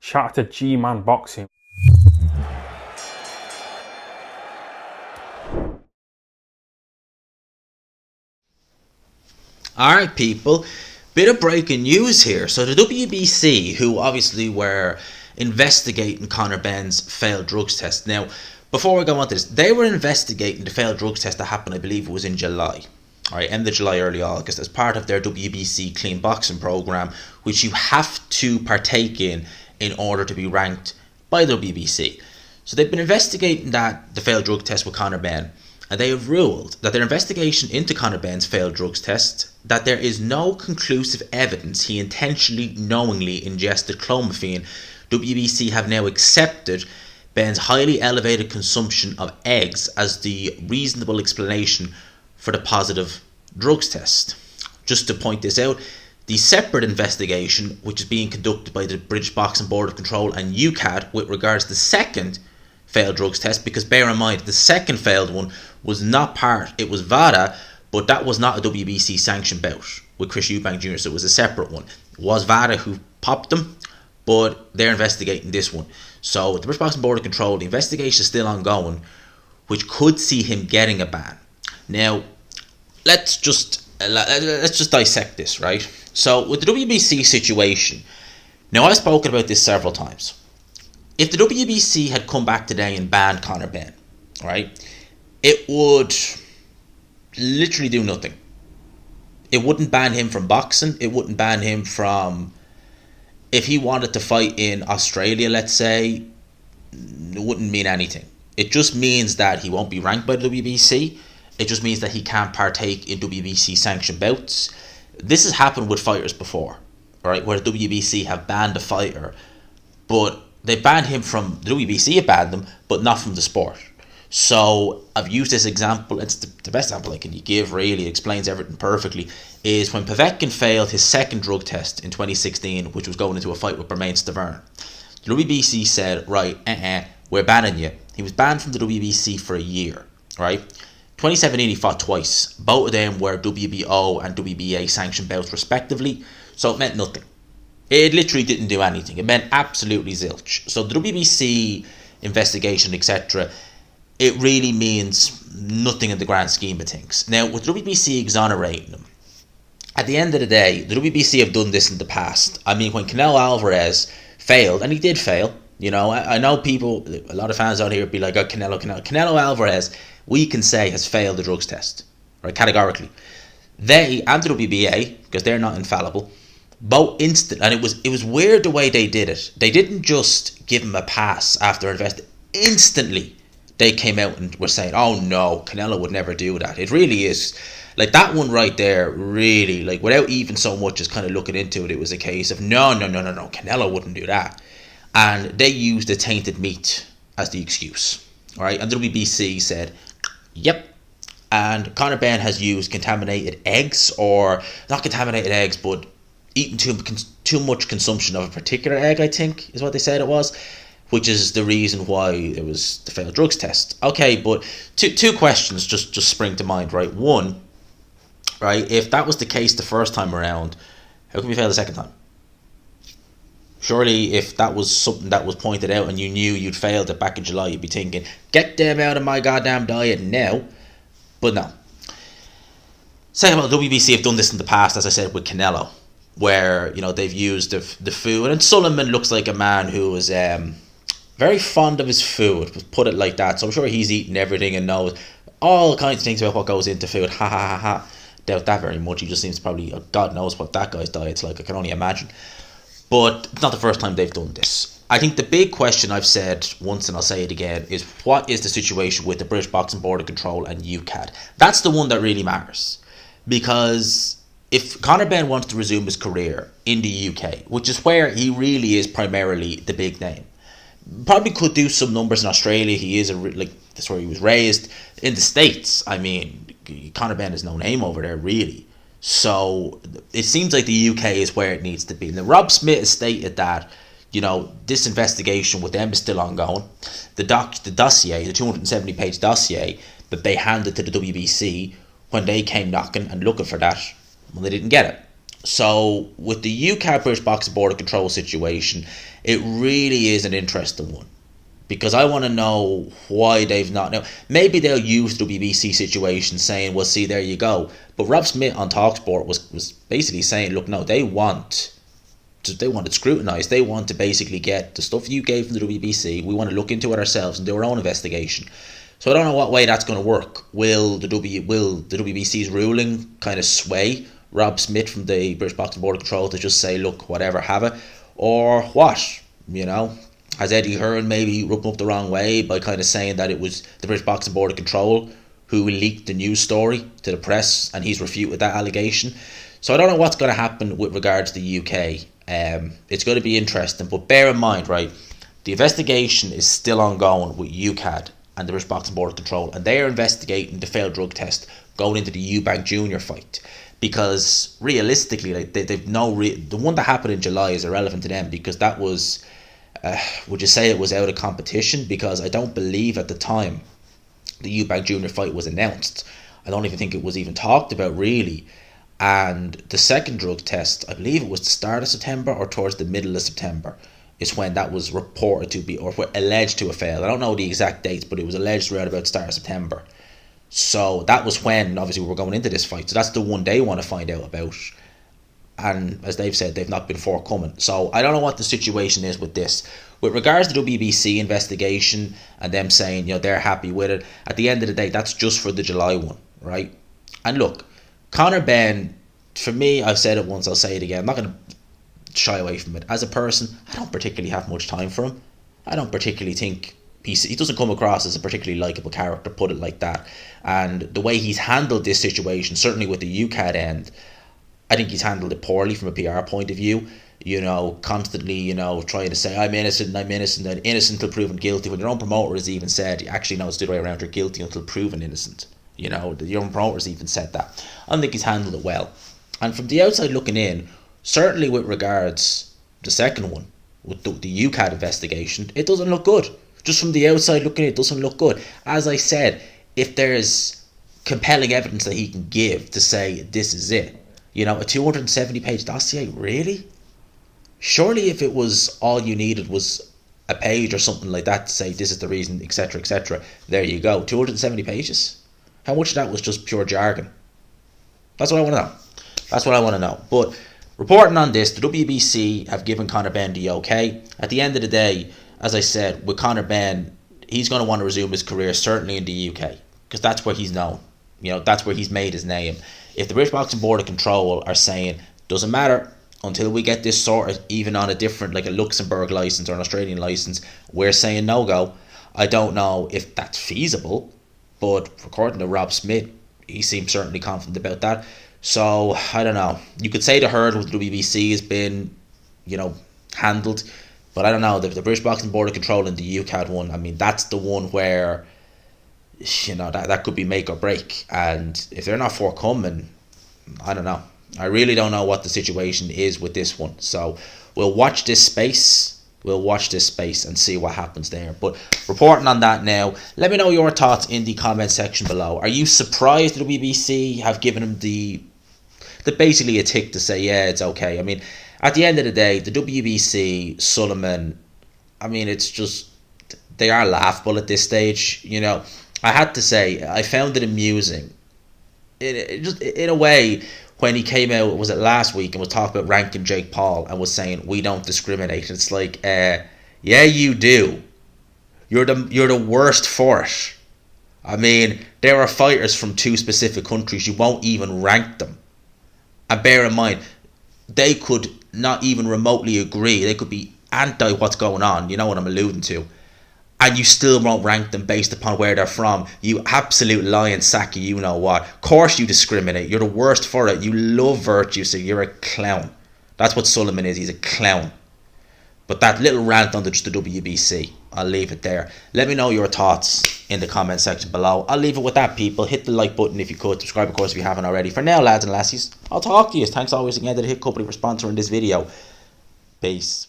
Shout out to G-Man Boxing. Alright, people, bit of breaking news here. So the WBC, who obviously were investigating Conor Benn's failed drugs test. Now, before we go on to this, they were investigating the failed drugs test that happened, I believe it was in July. Alright, end of July, early August, as part of their WBC clean boxing program, which you have to partake in order to be ranked by the WBC. So they've been investigating the failed drug test with Conor Benn, and they have ruled that their investigation into Conor Benn's failed drugs test, that there is no conclusive evidence he intentionally, knowingly ingested clomiphene. WBC have now accepted Benn's highly elevated consumption of eggs as the reasonable explanation for the positive drugs test. Just to point this out, the separate investigation, which is being conducted by the British Boxing Board of Control and Ukad with regards to the second failed drugs test, because bear in mind the second failed one was not part, it was VADA, but that was not a WBC sanctioned bout with Chris Eubank Jr., so it was a separate one. It was VADA who popped them, but they're investigating this one. So with the British Boxing Board of Control, the investigation is still ongoing, which could see him getting a ban. Now, let's just dissect this, right? So with the WBC situation, now I've spoken about this several times. If the WBC had come back today and banned Conor Benn, right, it would literally do nothing. It wouldn't ban him from boxing. It wouldn't ban him from, if he wanted to fight in Australia, let's say, it wouldn't mean anything. It just means that he won't be ranked by the WBC. It just means that he can't partake in WBC sanctioned bouts. This has happened with fighters before, right, where the WBC have banned a fighter, but they banned him from, the WBC have banned them, but not from the sport. So I've used this example, it's the best example I can give, really, it explains everything perfectly, is when Povetkin failed his second drug test in 2016, which was going into a fight with Bermane Stiverne. The WBC said, right, we're banning you. He was banned from the WBC for a year, right? 2017 he fought twice. Both of them were WBO and WBA sanctioned bouts respectively, so it meant nothing. It literally didn't do anything. It meant absolutely zilch. So the WBC investigation, etc., it really means nothing in the grand scheme of things. Now, with WBC exonerating him, at the end of the day, the WBC have done this in the past. I mean, when Canelo Alvarez failed, and he did fail, you know, I know people, a lot of fans out here be like, oh, Canelo Alvarez, we can say, has failed the drugs test, right, categorically. They, and the WBA, because they're not infallible, both instant, and it was weird the way they did it. They didn't just give him a pass after investing. Instantly, they came out and were saying, oh no, Canelo would never do that. It really is, like, that one right there, really, like, without even so much as kind of looking into it, it was a case of, no, Canelo wouldn't do that. And they used the tainted meat as the excuse, all right? And the WBC said, yep. And Conor Benn has used contaminated eggs, or not contaminated eggs, but eaten too much consumption of a particular egg, I think, is what they said it was, which is the reason why it was the failed drugs test. Okay, but two questions just spring to mind, right? One, right, if that was the case the first time around, how come you fail the second time? Surely if that was something that was pointed out and you knew you'd failed it back in July, you'd be thinking, get them out of my goddamn diet now. But no. Second of all, WBC have done this in the past, as I said, with Canelo, where, you know, they've used the food. And Sullivan looks like a man who is very fond of his food, put it like that. So I'm sure he's eating everything and knows all kinds of things about what goes into food. Ha ha ha ha. Doubt that very much. He just seems to probably, God knows what that guy's diet's like. I can only imagine. But it's not the first time they've done this. I think the big question, I've said once and I'll say it again, is what is the situation with the British Boxing Board of Control and UKAD? That's the one that really matters. Because if Conor Benn wants to resume his career in the UK, which is where he really is primarily the big name, probably could do some numbers in Australia. He is that's where he was raised. In the States, I mean, Conor Benn is no name over there, really. So it seems like the UK is where it needs to be. Now, Rob Smith has stated that, you know, this investigation with them is still ongoing. The dossier, the 270-page dossier that they handed to the WBC when they came knocking and looking for that, well, they didn't get it. So with the UK British Boxing Board of Control situation, it really is an interesting one. Because I want to know why they've not. Now, maybe they'll use the WBC situation saying, well, see, there you go. But Rob Smith on TalkSport was basically saying, look, no, they want it scrutinised. They want to basically get the stuff you gave from the WBC. We want to look into it ourselves and do our own investigation. So I don't know what way that's going to work. Will the WBC's ruling kind of sway Rob Smith from the British Boxing Board of Control to just say, look, whatever, have it? Or what? Has Eddie Hearn maybe rubbed him up the wrong way by kind of saying that it was the British Boxing Board of Control who leaked the news story to the press, and he's refuted that allegation? So I don't know what's going to happen with regard to the UK. It's going to be interesting, but bear in mind, right, the investigation is still ongoing with Ukad and the British Boxing Board of Control, and they are investigating the failed drug test going into the Bbboc Junior fight. Because realistically, like they've the one that happened in July is irrelevant to them, because that was, would you say it was out of competition? Because I don't believe at the time the Bbboc Junior fight was announced. I don't even think it was even talked about really. And the second drug test, I believe it was the start of September or towards the middle of September, is when that was reported to be, or alleged to have failed. I don't know the exact dates, but it was alleged around about the start of September. So that was when, obviously, we were going into this fight. So that's the one they want to find out about. And as they've said, they've not been forthcoming. So I don't know what the situation is with this. With regards to the WBC investigation and them saying, they're happy with it, at the end of the day, that's just for the July one, right? And look, Conor Benn, for me, I've said it once, I'll say it again, I'm not going to shy away from it. As a person, I don't particularly have much time for him. I don't particularly think he doesn't come across as a particularly likeable character, put it like that. And the way he's handled this situation, certainly with the UCAD end, I think he's handled it poorly from a PR point of view. Constantly, trying to say, I'm innocent, and innocent until proven guilty. When your own promoter has even said, actually, no, it's the other way around, you're guilty until proven innocent. Your own promoter's even said that. I don't think he's handled it well. And from the outside looking in, certainly with regards to the second one, with the UCAD investigation, it doesn't look good. Just from the outside looking in, it doesn't look good. As I said, if there's compelling evidence that he can give to say this is it, a 270-page dossier, really? Surely if it was all you needed was a page or something like that to say this is the reason, etc., etc., there you go. 270 pages? How much of that was just pure jargon? That's what I want to know. But reporting on this, the WBC have given Conor Benn the okay. At the end of the day, as I said, with Conor Benn, he's going to want to resume his career, certainly in the UK, because that's where he's known. That's where he's made his name. If the British Boxing Board of Control are saying, doesn't matter, until we get this sorted, even on a different, like a Luxembourg license or an Australian license, we're saying no-go. I don't know if that's feasible, but according to Rob Smith, he seems certainly confident about that. So, I don't know. You could say the herd with the WBC has been, handled, but I don't know. The British Boxing Board of Control and the UCAD one, I mean, that's the one where, that could be make or break. And if they're not forthcoming, I don't know. I really don't know what the situation is with this one. So we'll watch this space. And see what happens there. But reporting on that now, let me know your thoughts in the comment section below. Are you surprised the WBC have given him the basically a tick to say, yeah, it's okay? I mean, at the end of the day, the WBC, Sullivan, I mean, it's just, they are laughable at this stage. I had to say, I found it amusing. Just in a way, when he came out, was it last week, and was talking about ranking Jake Paul and was saying, we don't discriminate. It's like, yeah, you do. You're the worst for it. I mean, there are fighters from two specific countries. You won't even rank them. And bear in mind, they could not even remotely agree. They could be anti what's going on. You know what I'm alluding to. And you still won't rank them based upon where they're from. You absolute lion sacky, you know what. Of course you discriminate. You're the worst for it. You love virtue, so you're a clown. That's what Sullivan is. He's a clown. But that little rant on just the WBC, I'll leave it there. Let me know your thoughts in the comment section below. I'll leave it with that, people. Hit the like button if you could. Subscribe, of course, if you haven't already. For now, lads and lassies, I'll talk to you. Thanks always again to the Hit Company for sponsoring this video. Peace.